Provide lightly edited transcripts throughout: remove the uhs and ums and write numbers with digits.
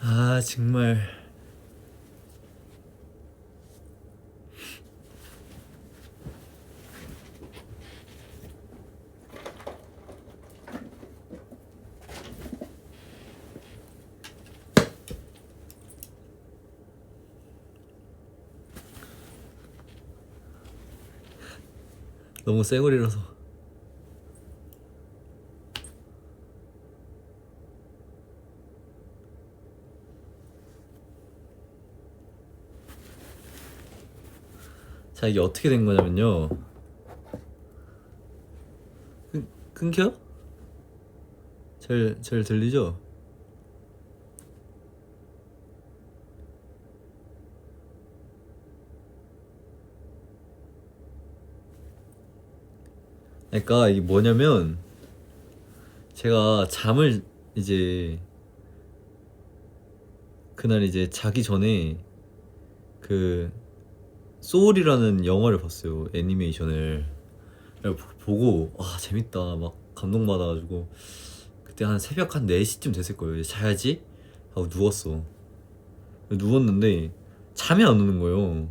아 정말 너무 쌩얼이라서. 자, 이게 어떻게 된 거냐면요. 끊겨? 잘 들리죠? 그러니까 이게 뭐냐면 제가 잠을 이제 그날 이제 자기 전에 그 소울이라는 영화를 봤어요. 애니메이션을. 보고 재밌다 막 감동받아가지고 그때 한 새벽 한 4시쯤 됐을 거예요. 이제 자야지 하고 누웠어. 누웠는데 잠이 안 오는 거예요.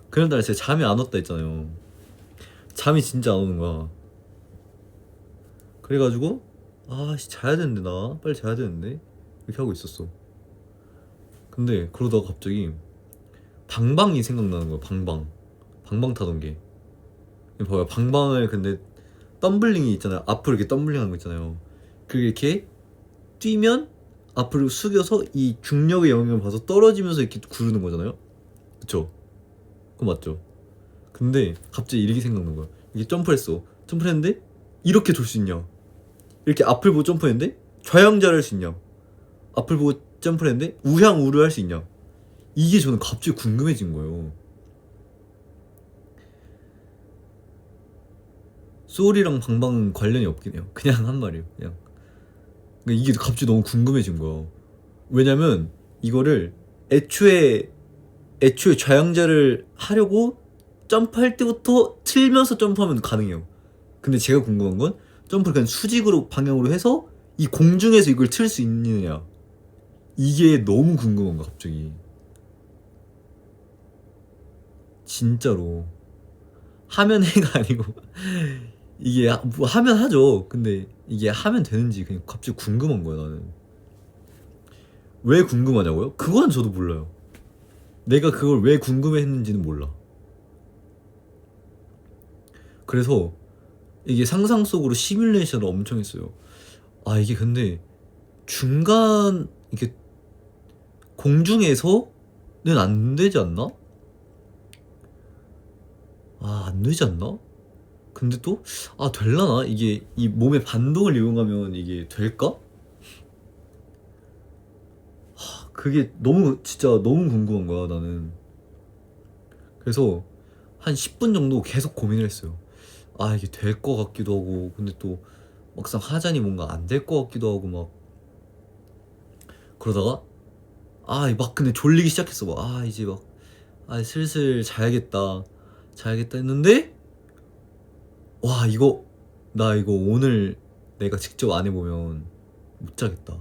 그날따라 제가 잠이 안 왔다 했잖아요. 잠이 진짜 안 오는 거야. 그래가지고 자야 되는데 나 빨리 자야 되는데 이렇게 하고 있었어. 근데 그러다가 갑자기 방방이 생각나는 거야. 방방 타던 게. 봐요. 방방을 근데 덤블링이 있잖아요. 앞으로 이렇게 덤블링하는 거 있잖아요. 그게 이렇게 뛰면 앞으로 숙여서 이 중력의 영향을 받아서 떨어지면서 이렇게 구르는 거잖아요. 그쵸? 그거 맞죠? 근데 갑자기 이렇게 생각난 거야. 이게 점프를 했는데 이렇게 돌 수 있냐? 이렇게 앞을 보고 점프했는데 좌양자를 할 수 있냐? 앞을 보고 점프를 했는데 우향우를 할 수 있냐? 이게 저는 갑자기 궁금해진 거예요. 소울이랑 방방은 관련이 없긴 해요. 그냥 한 말이에요. 그냥. 그러니까 이게 갑자기 너무 궁금해진 거야. 왜냐면 이거를 애초에 좌양자를 하려고 점프할 때부터 틀면서 점프하면 가능해요. 근데 제가 궁금한 건 점프를 그냥 수직으로 방향으로 해서 이 공중에서 이걸 틀 수 있느냐. 이게 너무 궁금한 거야 갑자기. 진짜로. 하면 해가 아니고 이게 뭐 하면 하죠. 근데 이게 하면 되는지 그냥 갑자기 궁금한 거야 나는. 왜 궁금하냐고요? 그건 저도 몰라요. 내가 그걸 왜 궁금해했는지는 몰라. 그래서 이게 상상 속으로 시뮬레이션을 엄청 했어요. 이게 근데 중간 이게 공중에서는 안 되지 않나? 안 되지 않나? 근데 또 될라나? 이게 이 몸의 반동을 이용하면 이게 될까? 그게 진짜 너무 궁금한 거야 나는. 그래서 한 10분 정도 계속 고민을 했어요. 이게 될 것 같기도 하고 근데 또 막상 하자니 뭔가 안 될 것 같기도 하고 막 그러다가 막 근데 졸리기 시작했어. 막 이제 막 슬슬 자야겠다 했는데 나 이거 오늘 내가 직접 안 해보면 못 자겠다.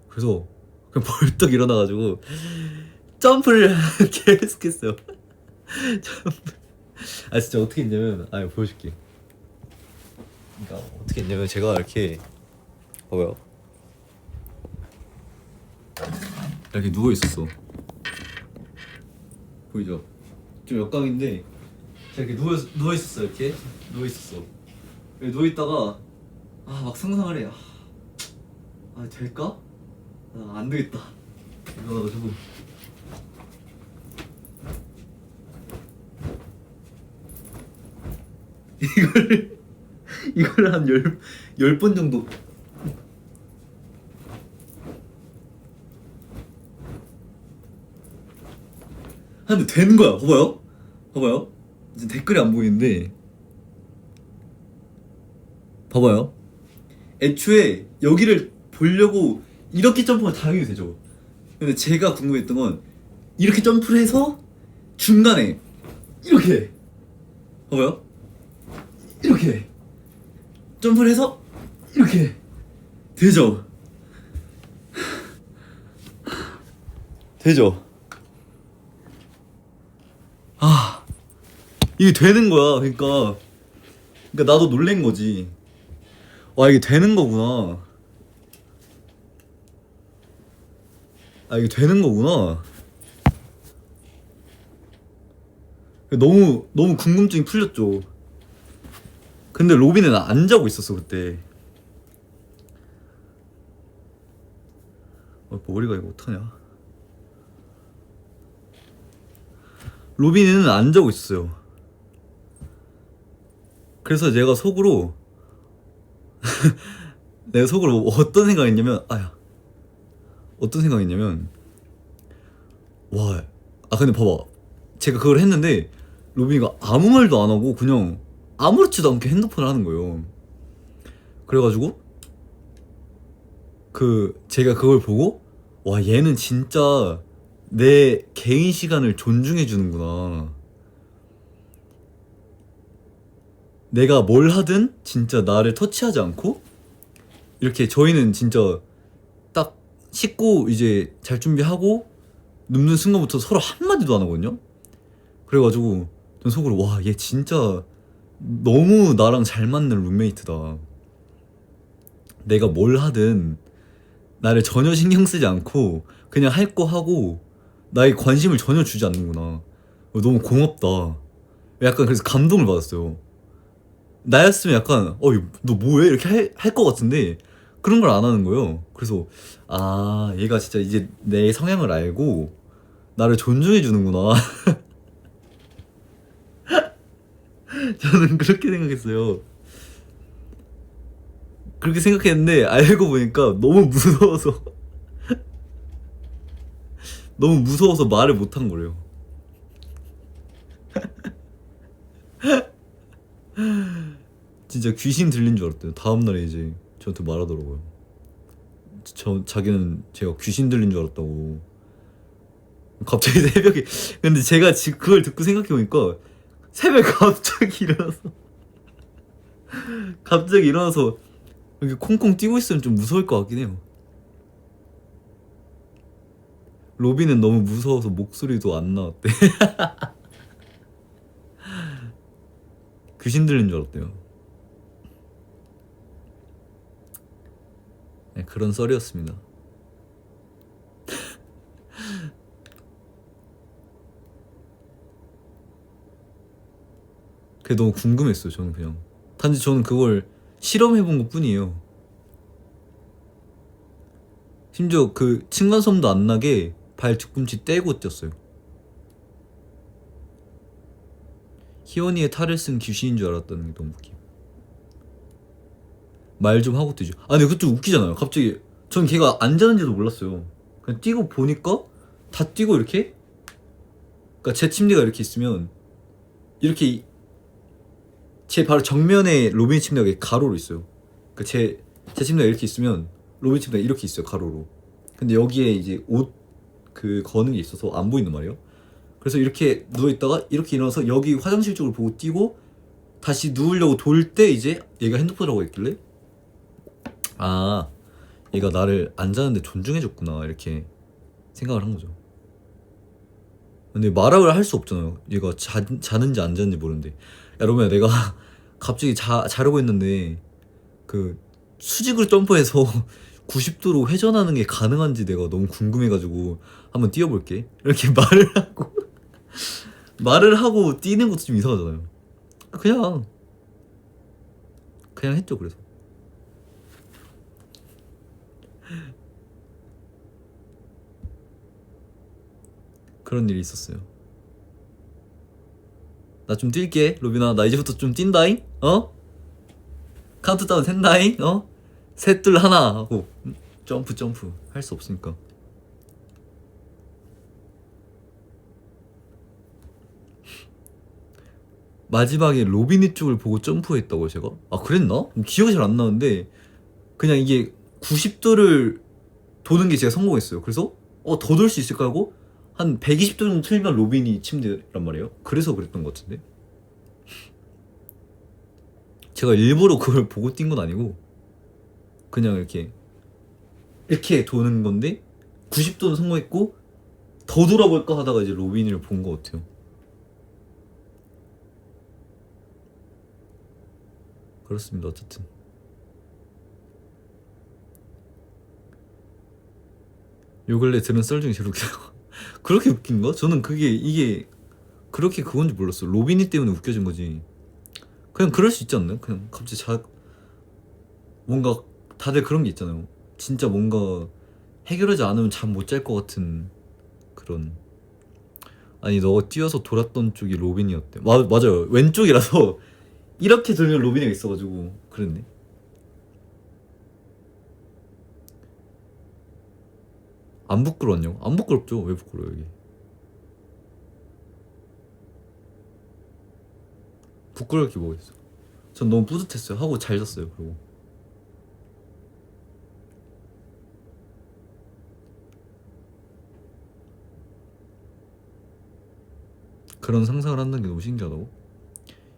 그래서 그냥 벌떡 일어나가지고 점프를 계속했어요. 진짜 어떻게 했냐면 보여줄게. 그러니까 어떻게 했냐면 제가 이렇게 봐봐요. 이렇게 누워 있었어. 보이죠? 좀 역광인데 제가 이렇게 누워 있었어. 이렇게 누워 있었어. 누워 있다가 막 상상을 해. 될까? 안 되겠다. 이러가지고 이걸 한 10번 정도 하는데 되는 거야. 봐봐요. 이제 댓글이 안 보이는데 봐봐요. 애초에 여기를 보려고 이렇게 점프가 당연히 되죠. 근데 제가 궁금했던 건 이렇게 점프를 해서 중간에 이렇게 봐봐요. 이렇게 점프를 해서 이렇게 되죠. 되죠? 아, 이게 되는 거야. 그러니까 나도 놀란 거지. 와, 이게 되는 거구나. 아, 이게 되는 거구나. 너무 궁금증이 풀렸죠. 근데 로비는 안 자고 있었어 그때. 머리가 이거 어떡하냐. 로빈이는 안 자고 있었어요. 그래서 내가 속으로 어떤 생각했냐면, 어떤 생각했냐면, 근데 봐봐, 제가 그걸 했는데 로빈이가 아무 말도 안 하고 그냥 아무렇지도 않게 핸드폰을 하는 거예요. 그래가지고 제가 그걸 보고, 와, 얘는 진짜 내 개인 시간을 존중해 주는구나. 내가 뭘 하든 진짜 나를 터치하지 않고, 이렇게 저희는 진짜 딱 씻고 이제 잘 준비하고 눕는 순간부터 서로 한마디도 안 하거든요. 그래가지고 전 속으로, 와, 얘 진짜 너무 나랑 잘 맞는 룸메이트다. 내가 뭘 하든 나를 전혀 신경 쓰지 않고 그냥 할 거 하고 나의 관심을 전혀 주지 않는구나. 너무 고맙다. 약간 그래서 감동을 받았어요. 나였으면 약간 너 뭐해? 이렇게 할 거 같은데 그런 걸 안 하는 거예요. 그래서 얘가 진짜 이제 내 성향을 알고 나를 존중해 주는구나. 저는 그렇게 생각했어요. 그렇게 생각했는데 알고 보니까 너무 무서워서 말을 못한 거래요. 진짜 귀신 들린 줄 알았대요. 다음날에 이제 저한테 말하더라고요. 자기는 제가 귀신 들린 줄 알았다고. 갑자기 새벽에. 근데 제가 지금 그걸 듣고 생각해보니까 새벽에 갑자기 일어나서 이렇게 콩콩 뛰고 있으면 좀 무서울 것 같긴 해요. 로비는 너무 무서워서 목소리도 안 나왔대. 귀신 들린 줄 알았대요. 네, 그런 썰이었습니다. 그게 너무 궁금했어요. 저는 그냥 단지 저는 그걸 실험해본 것 뿐이에요. 심지어 그 층간소음도 안 나게 발 뒤꿈치 떼고 뛰었어요. 희원이의 탈을 쓴 귀신인 줄 알았다는 게 너무 웃겨. 말 좀 하고 뛰죠. 근데 그것도 웃기잖아요. 갑자기 전 걔가 안 자는지도 몰랐어요. 그냥 뛰고 보니까 다 뛰고 이렇게, 그러니까 제 침대가 이렇게 있으면 이렇게 제 바로 정면에 로빈 침대가 가로로 있어요. 그러니까 제 침대가 이렇게 있으면 로빈 침대가 이렇게 있어요, 가로로. 근데 여기에 이제 옷 거는 게 있어서 안 보인단 말이에요. 그래서 이렇게 누워있다가 이렇게 일어나서 여기 화장실 쪽을 보고 뛰고 다시 누우려고 돌 때 이제 얘가 핸드폰을 하고 있길래, 얘가 나를 안 자는데 존중해줬구나, 이렇게 생각을 한 거죠. 근데 말을 할 수 없잖아요. 얘가 자는지 안 자는지 모르는데. 야, 로미야, 내가 갑자기 자려고 했는데 수직으로 점프해서 90도로 회전하는 게 가능한지 내가 너무 궁금해가지고 한번 뛰어볼게, 이렇게 말을 하고 뛰는 것도 좀 이상하잖아요. 그냥 했죠. 그래서 그런 일이 있었어요. 나 좀 뛸게, 로빈아. 나 이제부터 좀 뛴다잉? 카운트다운 센다잉? 셋, 둘, 하나 하고 점프 할 수 없으니까. 마지막에 로빈이 쪽을 보고 점프했다고 제가? 그랬나? 기억이 잘 안 나는데 그냥 이게 90도를 도는 게 제가 성공했어요. 그래서 더 돌 수 있을까 하고 한 120도 정도 틀면 로빈이 침대란 말이에요. 그래서 그랬던 것 같은데, 제가 일부러 그걸 보고 뛴 건 아니고 그냥 이렇게 도는 건데 90도는 성공했고 더 돌아볼까 하다가 이제 로빈이를 본 것 같아요. 그렇습니다. 어쨌든 요 근래 들은 썰 중에 제일 웃겨. 그렇게 웃긴가? 저는 그게 이게 그렇게 그건지 몰랐어. 로빈이 때문에 웃겨진 거지. 그냥 그럴 수 있지 않나요? 그냥 갑자기 뭔가 다들 그런 게 있잖아요. 진짜 뭔가 해결하지 않으면 잠 못 잘 것 같은 그런. 아니 너가 뛰어서 돌았던 쪽이 로빈이었대. 맞아요. 왼쪽이라서 이렇게 돌면 로빈이가 있어가지고 그랬네. 안 부끄러웠냐고? 안 부끄럽죠. 왜 부끄러워 여기? 부끄러울 게 뭐가 있어? 전 너무 뿌듯했어요. 하고 잘 잤어요. 그리고 그런 상상을 한다는 게 너무 신기하다고?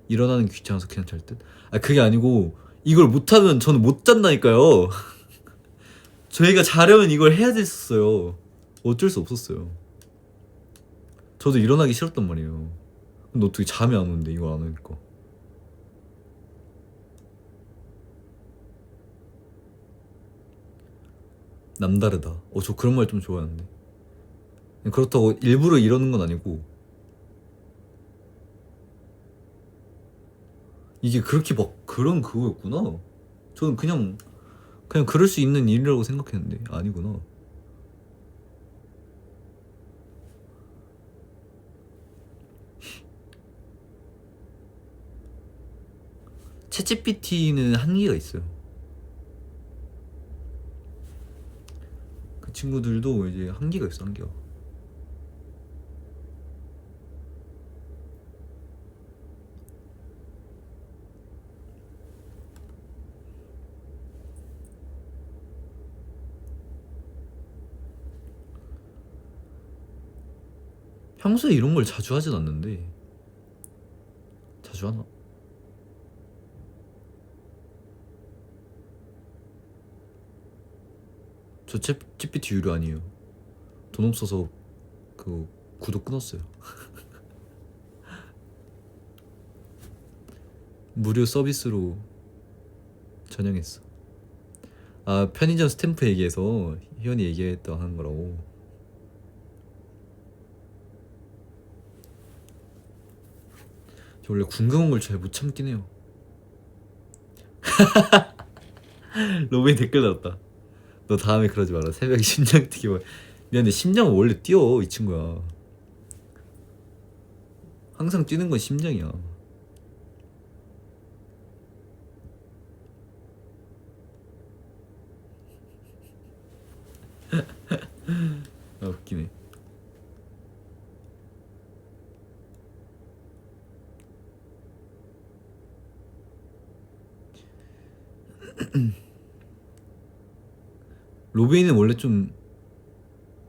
일어나는 게 귀찮아서 그냥 잘 듯? 아 그게 아니고 이걸 못하면 저는 못 잔다니까요. 저희가 자려면 이걸 해야 됐었어요. 어쩔 수 없었어요. 저도 일어나기 싫었단 말이에요. 근데 어떻게 잠이 안 오는데 이걸 안 하니까. 남다르다. 저 그런 말 좀 좋아하는데. 그렇다고 일부러 이러는 건 아니고 이게 그렇게 막 그런 그거였구나. 저는 그냥 그럴 수 있는 일이라고 생각했는데 아니구나. 챗GPT는 한계가 있어요. 그 친구들도 이제 한계가 있어. 한계가. 평소에 이런 걸 자주 하진 않는데 자주 하나? 저 챗GPT 유료 아니에요. 돈 없어서 그 구독 끊었어요. 무료 서비스로 전향했어. 아 편의점 스탬프 얘기해서 희연이 얘기했다 하는 거라고. 저 원래 궁금한 걸 잘 못 참긴 해요. 로빈 댓글 달았다. 너 다음에 그러지 마라. 새벽에 심장 뛰기 막. 미안해. 심장은 원래 뛰어 이 친구야. 항상 뛰는 건 심장이야. 아 웃기네. 로빈은 원래 좀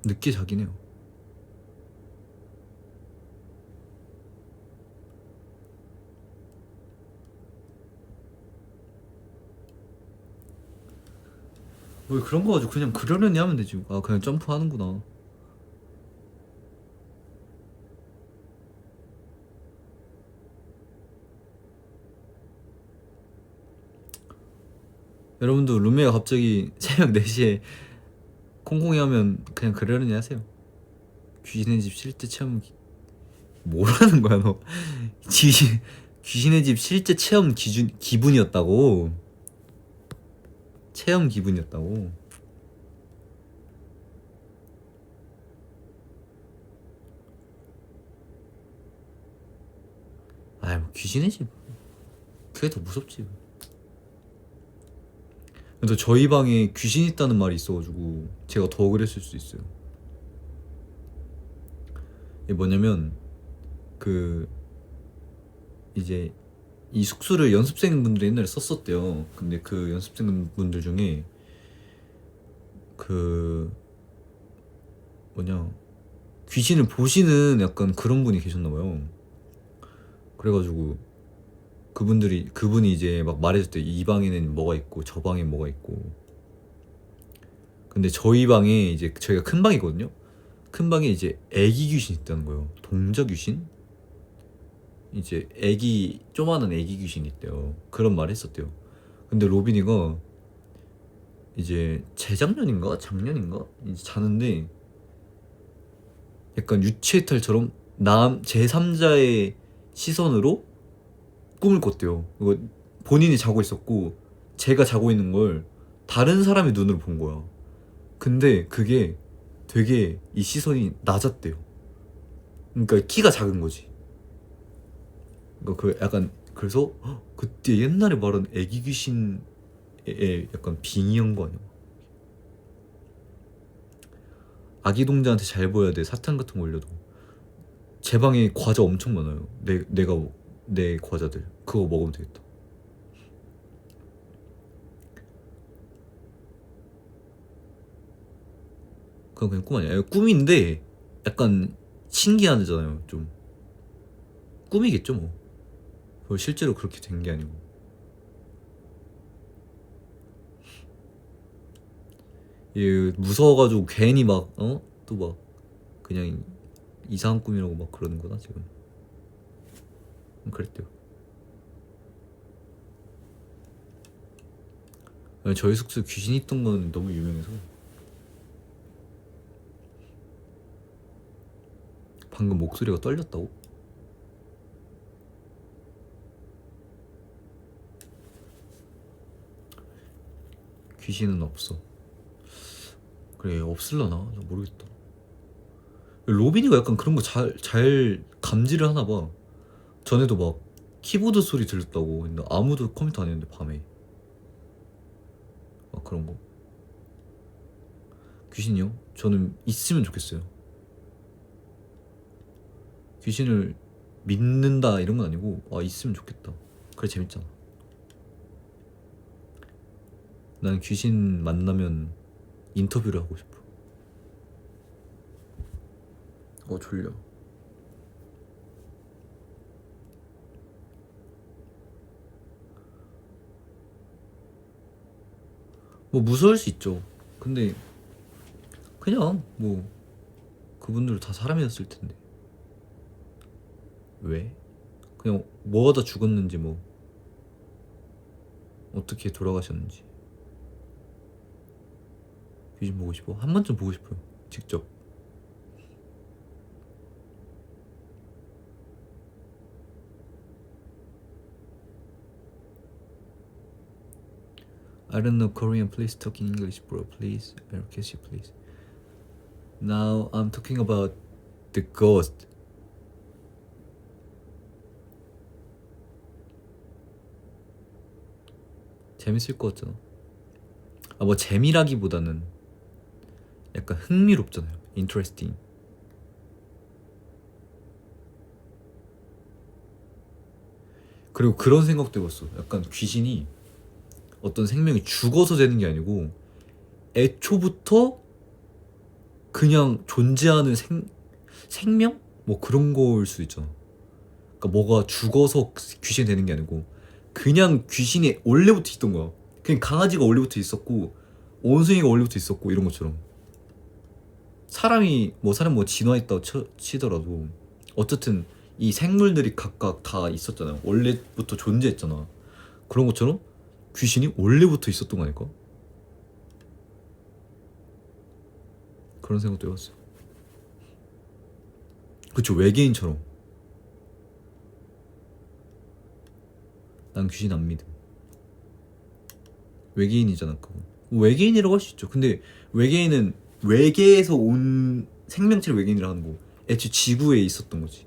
늦게 자긴 해요. 왜 그런 거 가지고 그냥 그러려니 하면 되지. 아 그냥 점프하는구나. 여러분도 룸메가 갑자기 새벽 4시에 콩콩이 하면 그냥 그러려니 하세요. 귀신의 집 실제 체험 뭐라는 거야 너. 귀신의 집 실제 체험 기분이었다고. 체험 기분이었다고. 아이 뭐 귀신의 집 그게 더 무섭지. 근데 저희 방에 귀신 있다는 말이 있어가지고 제가 더 그랬을 수도 있어요. 이게 뭐냐면 그 이제 이 숙소를 연습생분들이 옛날에 썼었대요. 근데 그 연습생분들 중에 그 뭐냐 귀신을 보시는 약간 그런 분이 계셨나봐요. 그래가지고 그분이 이제 막 말해줬대. 이 방에는 뭐가 있고 저 방엔 뭐가 있고. 근데 저희 방에 이제 저희가 큰 방이거든요. 큰 방에 이제 애기 귀신이 있다는 거예요. 동저 귀신? 이제 애기 조만한 애기 귀신이 있대요. 그런 말 했었대요. 근데 로빈이가 이제 재작년인가 작년인가 이제 자는데 약간 유체이탈처럼 남 제3자의 시선으로 꿈을 꿨대요. 이거 본인이 자고 있었고 제가 자고 있는 걸 다른 사람의 눈으로 본 거야. 근데 그게 되게 이 시선이 낮았대요. 그러니까 키가 작은 거지. 그러니까 그 약간 그래서 그때 옛날에 말한 애기 귀신에 약간 빙의한 거 아니야? 아기 동자한테 잘 보여야 돼. 사탕 같은 거 올려도. 제 방에 과자 엄청 많아요. 내 과자들 그거 먹으면 되겠다. 그건 그냥 꿈 아니야. 꿈인데 약간 신기하잖아요. 좀 꿈이겠죠 뭐. 그걸 실제로 그렇게 된 게 아니고. 얘 무서워가지고 괜히 막 또 막 그냥 이상한 꿈이라고 막 그러는 거다 지금. 그랬대요. 저희 숙소에 귀신 있던 건 너무 유명해서. 방금 목소리가 떨렸다고? 귀신은 없어. 그래 없을라나? 모르겠다. 로빈이가 약간 그런 거 잘 감지를 하나 봐. 전에도 막 키보드 소리 들렸다고 근데 아무도 컴퓨터 안 했는데 밤에 막 그런 거. 귀신이요? 저는 있으면 좋겠어요. 귀신을 믿는다 이런 건 아니고 있으면 좋겠다. 그래 재밌잖아. 난 귀신 만나면 인터뷰를 하고 싶어. 졸려. 뭐 무서울 수 있죠. 근데 그냥 뭐 그분들 다 사람이었을 텐데 왜? 그냥 뭐하다 죽었는지 뭐 어떻게 돌아가셨는지. 귀신 보고 싶어? 한 번쯤 보고 싶어요. 직접. I don't know Korean. Please talk in English, bro. Please. I'll kiss you, please. Now I'm talking about the ghost. 재밌을 것 같잖아. 뭐 재미라기보다는 약간 흥미롭잖아요. Interesting. 그리고 그런 생각도 해봤어. 약간 귀신이 어떤 생명이 죽어서 되는 게 아니고 애초부터 그냥 존재하는 생명? 뭐 그런 거일 수 있잖아. 그러니까 뭐가 죽어서 귀신이 되는 게 아니고 그냥 귀신이 원래부터 있던 거야. 그냥 강아지가 원래부터 있었고 원숭이가 원래부터 있었고 이런 것처럼. 사람 뭐 진화했다고 치더라도 어쨌든 이 생물들이 각각 다 있었잖아요. 원래부터 존재했잖아. 그런 것처럼 귀신이 원래부터 있었던 거 아닐까? 그런 생각도 해봤어요. 그쵸, 외계인처럼. 난 귀신 안 믿음. 외계인이잖아 그거. 외계인이라고 할 수 있죠. 근데 외계인은 외계에서 온 생명체를 외계인이라 하는 거. 애초에 지구에 있었던 거지.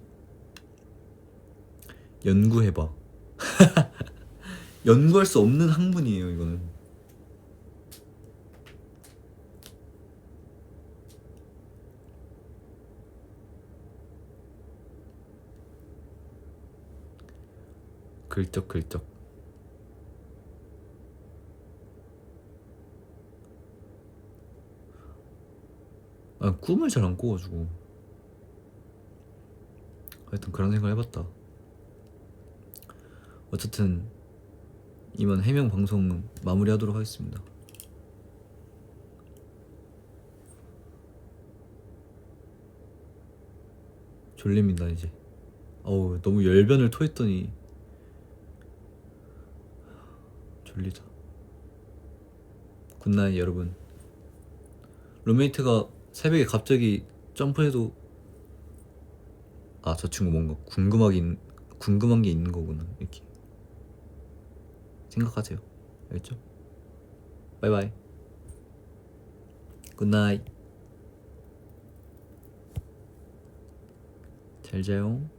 연구해봐. 연구할 수 없는 학문이에요 이거는. 글쩍글쩍. 꿈을 잘 안 꿔가지고. 하여튼 그런 생각을 해봤다. 어쨌든 이만 해명 방송 마무리하도록 하겠습니다. 졸립니다 이제. 어우 너무 열변을 토했더니 졸리다. 굿나잇 여러분. 룸메이트가 새벽에 갑자기 점프해도 아 저 친구 뭔가 궁금한 게 있는 거구나 이렇게 생각하세요. 알겠죠? 바이바이. 굿나잇. 잘 자요.